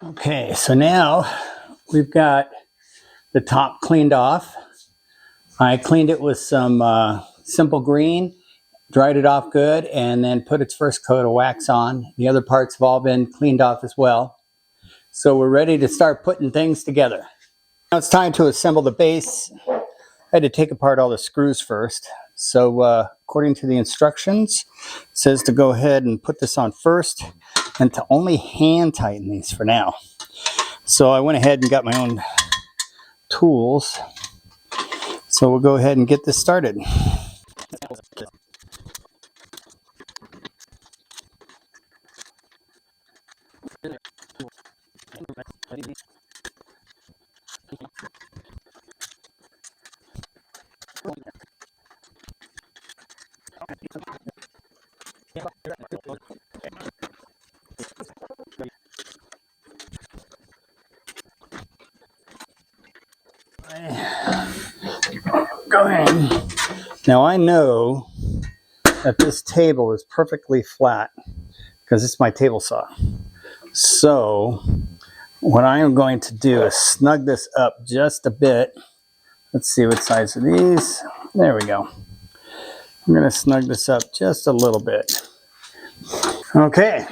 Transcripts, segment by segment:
Okay, so now we've got the top cleaned off. I cleaned it with some simple green, dried it off good, and then put its first coat of wax on. The other parts have all been cleaned off as well. So we're ready to start putting things together. Now it's time to assemble the base. I had to take apart all the screws first. So according to the instructions, it says to go ahead and put this on first and to only hand tighten these for now. So I went ahead and got my own tools. So we'll go ahead and get this started. Go ahead. Now I know that this table is perfectly flat because it's my table saw. So what I am going to do is snug this up just a bit. Let's see what size are these. There we go. I'm going to snug this up just a little bit. Okay,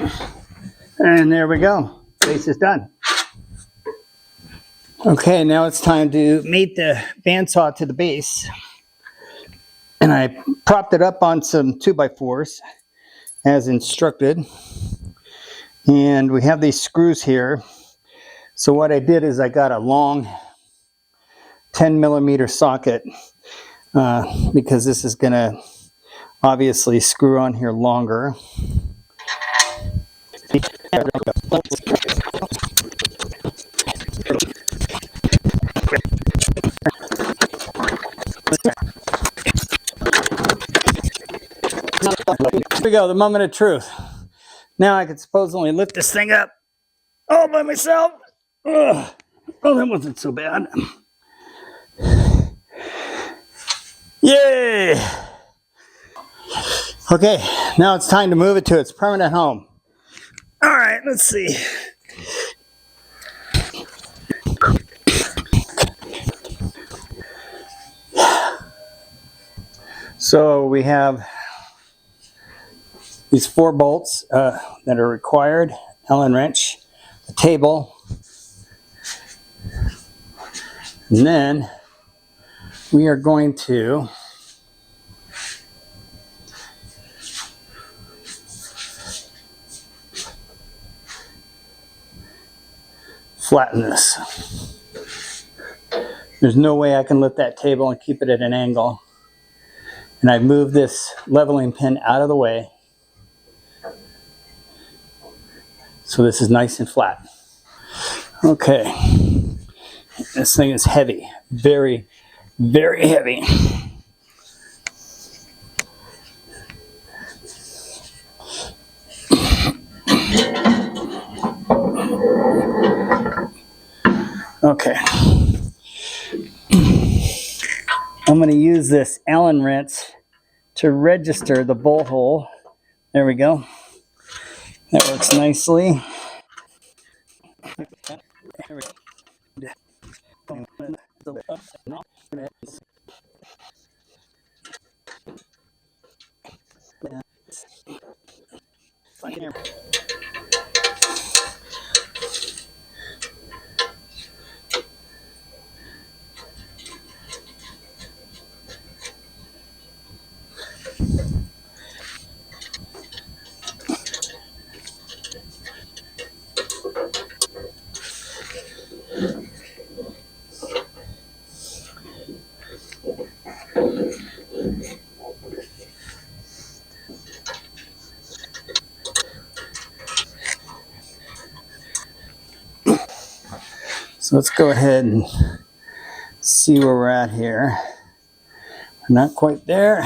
and there we go. Base is done. Okay, now it's time to mate the bandsaw to the base. And I propped it up on some 2x4s as instructed. And we have these screws here. So what I did is I got a long 10mm socket because this is going to obviously screw on here longer. Here we go, the moment of truth. Now I could supposedly lift this thing up all by myself. Ugh. Oh, that wasn't so bad. Yay! Okay, now it's time to move it to its permanent home. All right, let's see. So we have these 4 bolts that are required, Allen wrench, a table, and then we are going to flatten this. There's no way I can lift that table and keep it at an angle. And I moved this leveling pin out of the way so this is nice and flat. Okay, this thing is heavy, very, very heavy. Okay, I'm going to use this Allen wrench to register the bolt hole. There we go. That works nicely. So let's go ahead and see where we're at here. We're not quite there.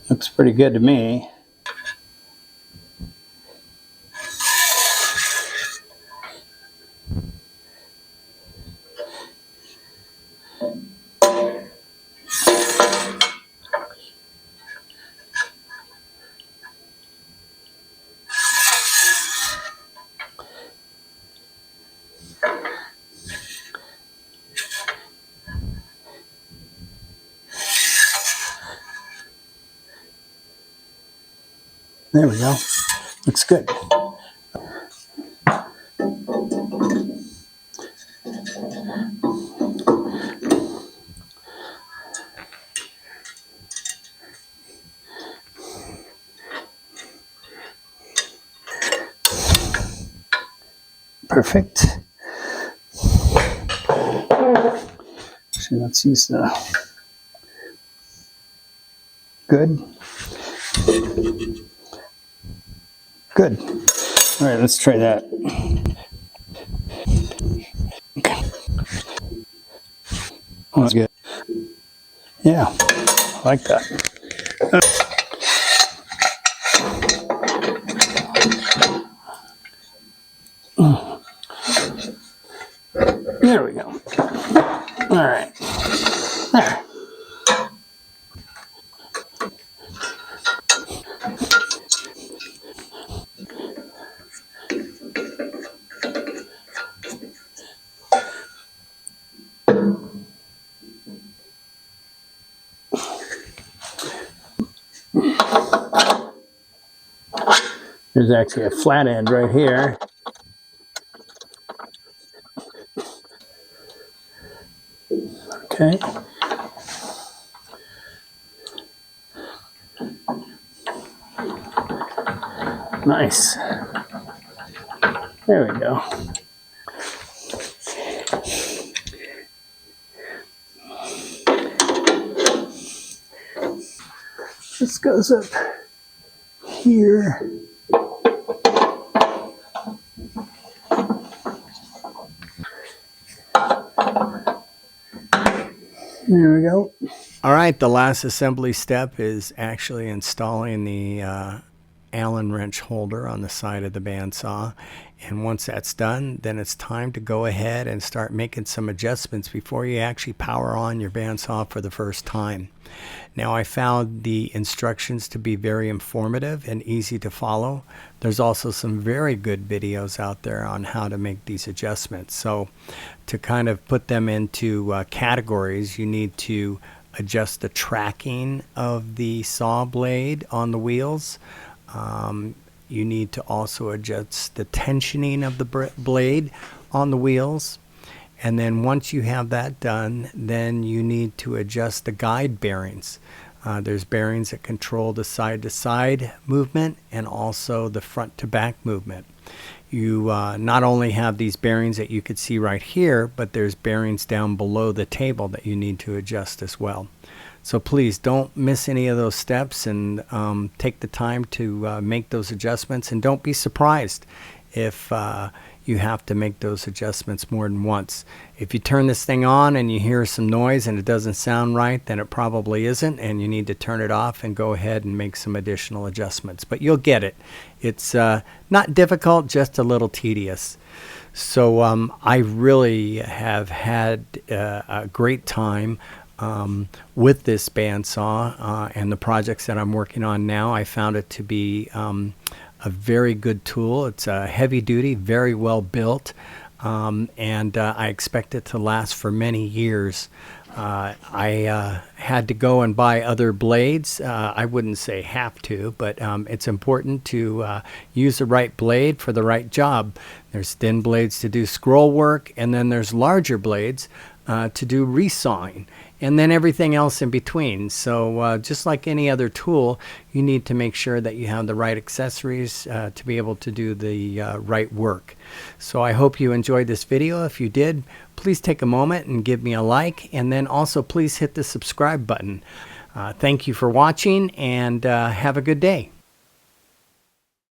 Looks pretty good to me. There we go. Looks good. Perfect. So let's use the good. Good. All right, let's try that. Okay. Oh, that's good. Yeah, I like that. There we go. All right. There. There's actually a flat end right here. Okay. Nice. There we go. This goes up here. There we go. All right, the last assembly step is actually installing the Allen wrench holder on the side of the bandsaw. And once that's done, then it's time to go ahead and start making some adjustments before you actually power on your bandsaw for the first time. Now, I found the instructions to be very informative and easy to follow. There's also some very good videos out there on how to make these adjustments. So to kind of put them into categories, you need to adjust the tracking of the saw blade on the wheels. You need to also adjust the tensioning of the blade on the wheels. And then once you have that done, then you need to adjust the guide bearings. There's bearings that control the side-to-side movement and also the front-to-back movement. You not only have these bearings that you could see right here, but there's bearings down below the table that you need to adjust as well. So please don't miss any of those steps, and take the time to make those adjustments, and don't be surprised if you have to make those adjustments more than once. If you turn this thing on and you hear some noise and it doesn't sound right, then it probably isn't, and you need to turn it off and go ahead and make some additional adjustments. But you'll get it. It's not difficult, just a little tedious. So I really have had a great time with this bandsaw and the projects that I'm working on now. I found it to be a very good tool. It's heavy duty, very well built, and I expect it to last for many years. I had to go and buy other blades. I wouldn't say have to, but it's important to use the right blade for the right job. There's thin blades to do scroll work, and then there's larger blades to do resawing, and then everything else in between. So just like any other tool, you need to make sure that you have the right accessories to be able to do the right work. So I hope you enjoyed this video. If you did, please take a moment and give me a like, and then also please hit the subscribe button. Thank you for watching, and have a good day.